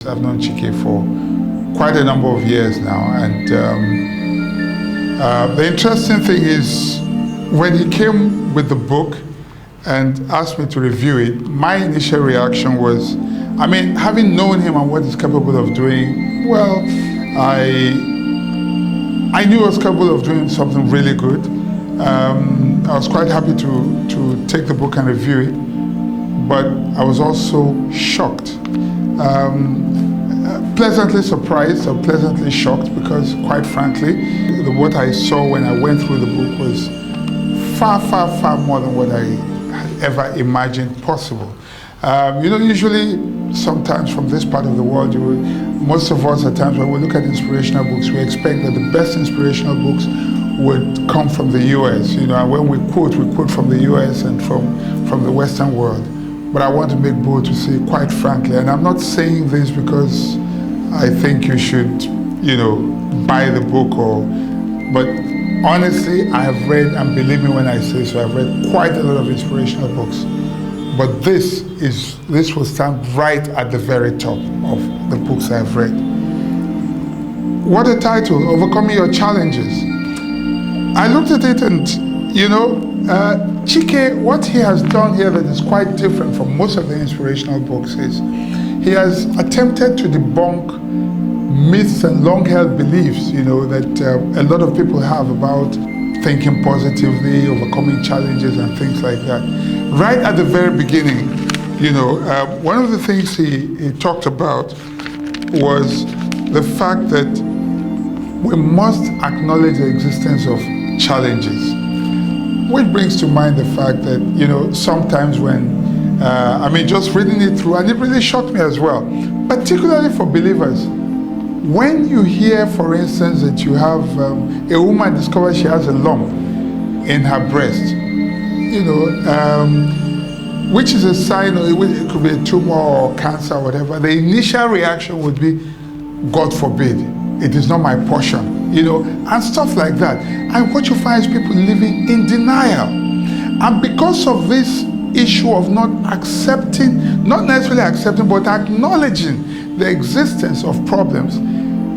I've known Chike for quite a number of years now, and the interesting thing is when he came with the book and asked me to review it, my initial reaction was, I mean, having known him and what he's capable of doing, well, I knew he was capable of doing something really good. I was quite happy to take the book and review it, but I was also shocked. Pleasantly surprised or pleasantly shocked, because quite frankly, what I saw when I went through the book was far, far, far more than what I had ever imagined possible. You know, usually, sometimes from this part of the world, most of us at times when we look at inspirational books, we expect that the best inspirational books would come from the US. You know, and when we quote from the US and from the Western world. But I want to make bold to say, quite frankly, and I'm not saying this because I think you should, you know, buy the book, but honestly, I have read, and believe me when I say so, I've read quite a lot of inspirational books. But this will stand right at the very top of the books I've read. What a title, Overcoming Your Challenges. I looked at it and, you know, Chike, what he has done here that is quite different from most of the inspirational books is he has attempted to debunk myths and long-held beliefs, you know, that a lot of people have about thinking positively, overcoming challenges and things like that. Right at the very beginning, you know, one of the things he talked about was the fact that we must acknowledge the existence of challenges. Which brings to mind the fact that, you know, sometimes when, I mean, just reading it through, and it really shocked me as well, particularly for believers. When you hear, for instance, that you have a woman discovers she has a lump in her breast, you know, which is a sign, or it could be a tumor or cancer or whatever, the initial reaction would be, God forbid, it is not my portion, you know, and stuff like that. And what you find is people living in denial. And because of this issue of not accepting, not necessarily accepting, but acknowledging the existence of problems,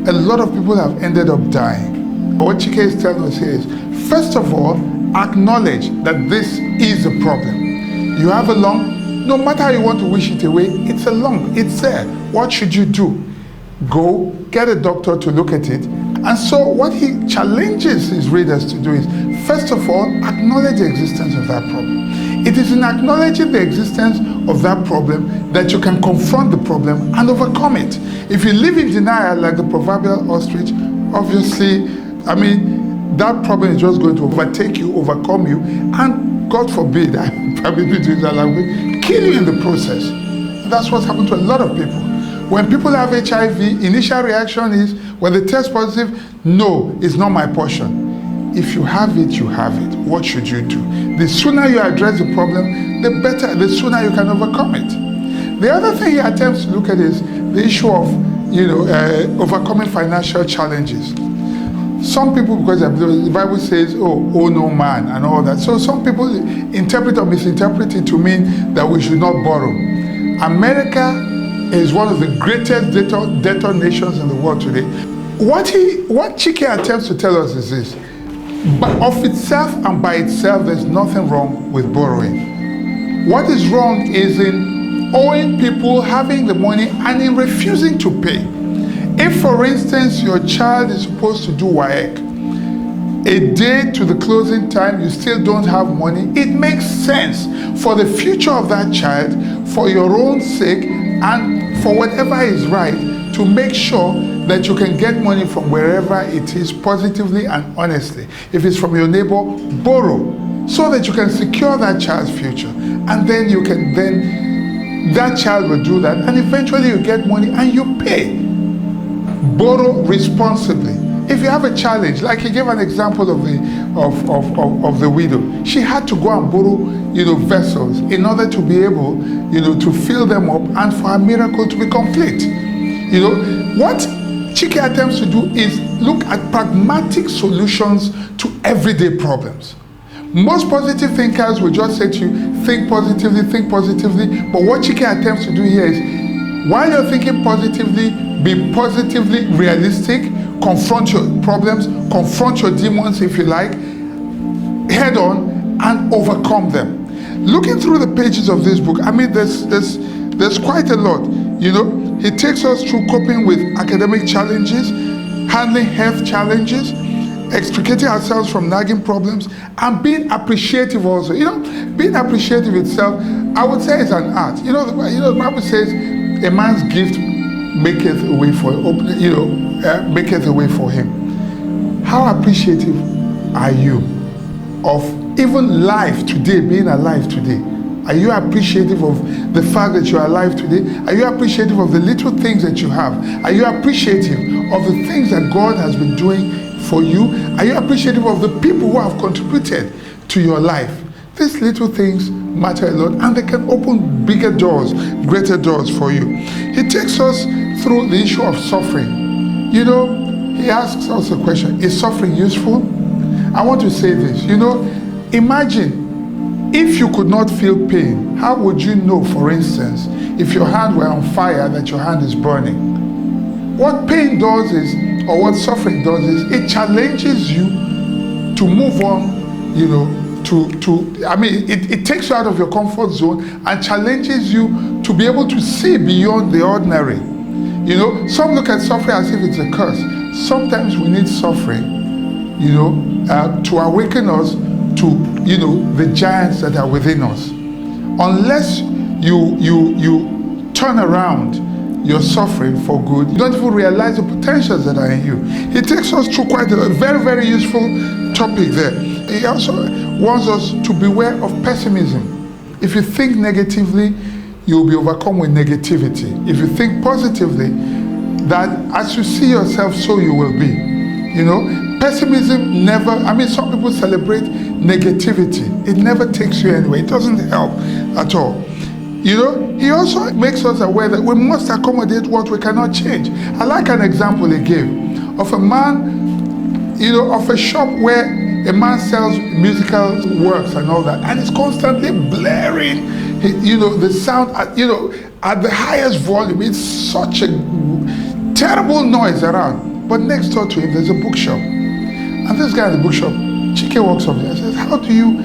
a lot of people have ended up dying. What Chike is telling us here is, first of all, acknowledge that this is a problem. You have a lump, no matter how you want to wish it away, it's a lump, it's there. What should you do? Go get a doctor to look at it. And so what he challenges his readers to do is, first of all, acknowledge the existence of that problem. It is in acknowledging the existence of that problem that you can confront the problem and overcome it. If you live in denial like the proverbial ostrich, obviously, I mean, that problem is just going to overtake you, overcome you, and God forbid, I probably be doing that language, kill you in the process. And that's what's happened to a lot of people. When people have HIV, initial reaction is, when they test positive, no, it's not my portion. If you have it, you have it. What should you do? The sooner you address the problem, the better, the sooner you can overcome it. The other thing he attempts to look at is the issue of, you know, overcoming financial challenges. Some people, because the Bible says, oh no man, and all that. So some people interpret or misinterpret it to mean that we should not borrow. America is one of the greatest debtor nations in the world today. What Chike attempts to tell us is this: but of itself and by itself, there's nothing wrong with borrowing. What is wrong is in owing people, having the money, and in refusing to pay. If, for instance, your child is supposed to do WAEC, a day to the closing time, you still don't have money, it makes sense for the future of that child, for your own sake, and for whatever is right, to make sure that you can get money from wherever it is, positively and honestly. If it's from your neighbor, borrow, so that you can secure that child's future. And then that child will do that, and eventually you get money and you pay. Borrow responsibly. If you have a challenge, like he gave an example of the widow, she had to go and borrow, you know, vessels in order to be able, you know, to fill them up and for a miracle to be complete. You know, what Chike attempts to do is look at pragmatic solutions to everyday problems. Most positive thinkers will just say to you, think positively, but what Chike attempts to do here is While you're thinking positively, be positively realistic, confront your problems, confront your demons if you like, head on and overcome them. Looking through the pages of this book, I mean, there's quite a lot. You know, he takes us through coping with academic challenges, handling health challenges, extricating ourselves from nagging problems, and being appreciative also. You know, being appreciative itself, I would say, is an art. You know, the Bible says, a man's gift maketh a way for maketh a way for him. How appreciative are you of even life today, being alive today? Are you appreciative of the fact that you are alive today? Are you appreciative of the little things that you have? Are you appreciative of the things that God has been doing for you? Are you appreciative of the people who have contributed to your life? These little things matter a lot, and they can open bigger doors, greater doors for you. He takes us through the issue of suffering. You know, he asks us a question: is suffering useful? I want to say this. You know, imagine if you could not feel pain. How would you know, for instance, if your hand were on fire, that your hand is burning? What pain does is, or what suffering does is, it challenges you to move on, you know, it takes you out of your comfort zone and challenges you to be able to see beyond the ordinary. You know, some look at suffering as if it's a curse. Sometimes we need suffering, you know, to awaken us to, you know, the giants that are within us. Unless you turn around your suffering for good, you don't even realize the potentials that are in you. He takes us through quite a very, very useful topic there. He also wants us to beware of pessimism. If you think negatively, you'll be overcome with negativity. If you think positively, that as you see yourself, so you will be. You know, pessimism never, I mean, some people celebrate negativity. It never takes you anywhere. It doesn't help at all. You know, he also makes us aware that we must accommodate what we cannot change. I like an example he gave of a man, you know, of a shop where a man sells musical works and all that, and it's constantly blaring, you know, the sound at, you know, at the highest volume. It's such a terrible noise around. But next door to him, there's a bookshop. And this guy in the bookshop, Chike, walks up there and says, how do you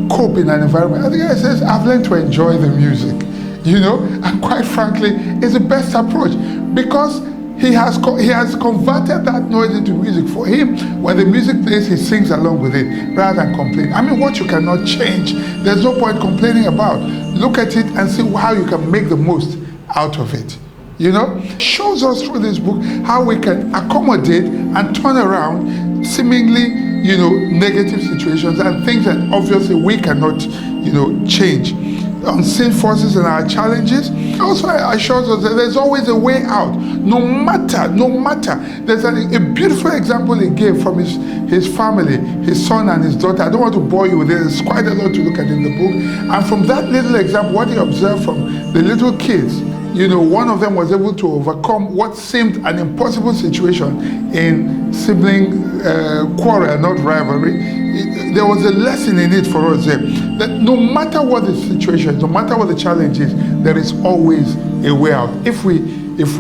cope in an environment? And the guy says, I've learned to enjoy the music. You know, and quite frankly, it's the best approach, because he has converted that noise into music. For him, when the music plays, he sings along with it rather than complain. I mean, what you cannot change, there's no point complaining about. Look at it and see how you can make the most out of it. You know, shows us through this book how we can accommodate and turn around seemingly, you know, negative situations and things that obviously we cannot, you know, change. Unseen forces and our challenges. Also assures us that there's always a way out, no matter. There's a beautiful example he gave from his family, his son and his daughter. I don't want to bore you with it. There's quite a lot to look at in the book. And from that little example, what he observed from the little kids, you know, one of them was able to overcome what seemed an impossible situation in sibling quarrel, not rivalry. There was a lesson in it for us there, that no matter what the situation, no matter what the challenge is, there is always a way out if we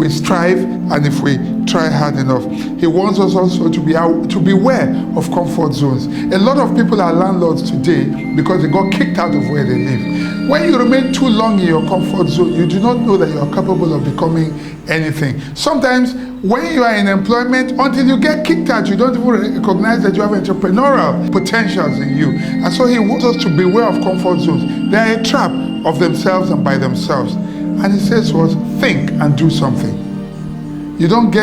strive and if we try hard enough. He wants us also to beware of comfort zones. A lot of people are landlords today because they got kicked out of where they live. When you remain too long in your comfort zone, you do not know that you are capable of becoming anything. Sometimes when you are in employment, until you get kicked out, you don't even recognize that you have entrepreneurial potentials in you. And so he wants us to beware of comfort zones. They are a trap of themselves and by themselves. And he says to us, think and do something. You don't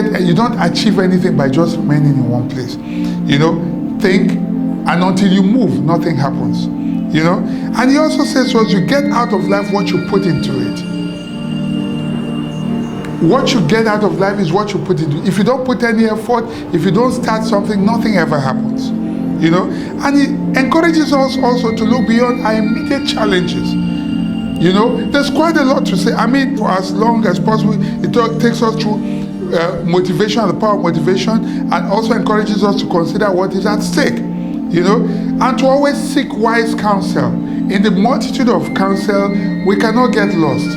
achieve anything by just remaining in one place. You know, think, and until you move, nothing happens. You know, and he also says to us, you get out of life what you put into it. What you get out of life is what you put into it. If you don't put any effort, if you don't start something, nothing ever happens. You know, and he encourages us also to look beyond our immediate challenges. You know, there's quite a lot to say. I mean, for as long as possible, it takes us through motivation, the power of motivation, and also encourages us to consider what is at stake. You know, and to always seek wise counsel. In the multitude of counsel, we cannot get lost,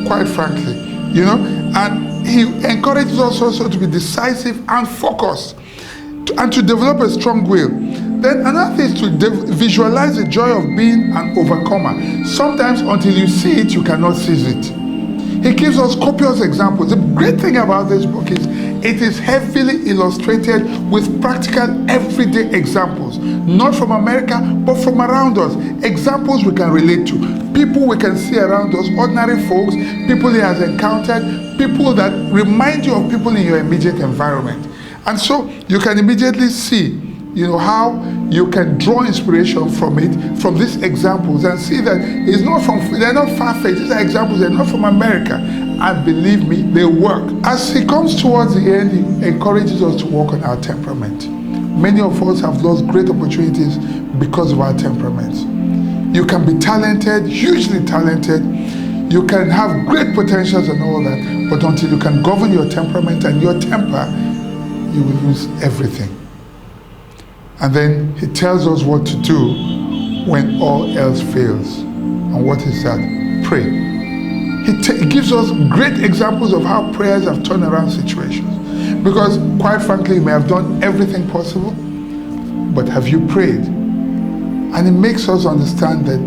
quite frankly. You know, And he encourages us also to be decisive and focused, and to develop a strong will. Then another thing is to visualize the joy of being an overcomer. Sometimes until you see it, you cannot seize it. He gives us copious examples. The great thing about this book is it is heavily illustrated with practical everyday examples, not from America, but from around us. Examples we can relate to, people we can see around us, ordinary folks, people he has encountered, people that remind you of people in your immediate environment. And so you can immediately see, how you can draw inspiration from it, from these examples, and see that they're not far-fetched. These are examples, they're not from America. And believe me, they work. As he comes towards the end, he encourages us to work on our temperament. Many of us have lost great opportunities because of our temperaments. You can be talented, hugely talented. You can have great potentials and all that, but until you can govern your temperament and your temper, you will lose everything. And then he tells us what to do when all else fails. And what is that? Pray. He gives us great examples of how prayers have turned around situations. Because quite frankly, you may have done everything possible, but have you prayed? And it makes us understand that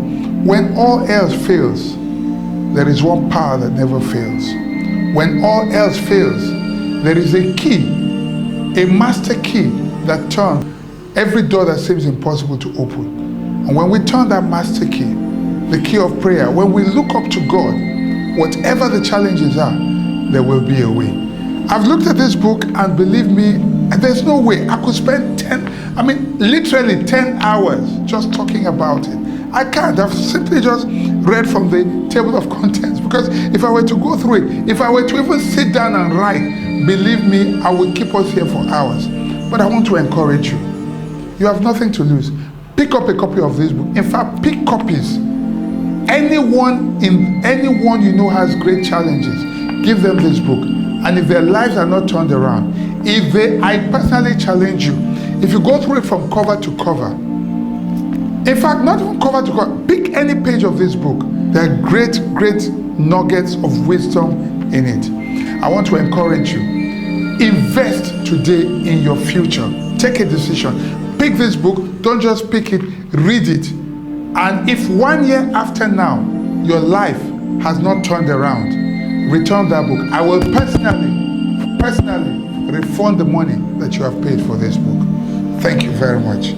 when all else fails, there is one power that never fails. When all else fails, there is a key, a master key that turns every door that seems impossible to open. And when we turn that master key, the key of prayer, when we look up to God, whatever the challenges are, there will be a way. I've looked at this book, and believe me, there's no way I could spend literally 10 hours just talking about it. I can't. I've simply just read from the table of contents, because if I were to go through it, if I were to even sit down and write, believe me, I would keep us here for hours. But I want to encourage you. You have nothing to lose. Pick up a copy of this book. In fact, pick copies. Anyone you know has great challenges, give them this book. And if their lives are not turned around, I personally challenge you, if you go through it from cover to cover, in fact, not even cover to cover, pick any page of this book. There are great nuggets of wisdom in it. I want to encourage you. Invest today in your future. Take a decision. Pick this book. Don't just pick it, read it. And if 1 year after now, your life has not turned around, return that book. I will personally refund the money that you have paid for this book. Thank you very much.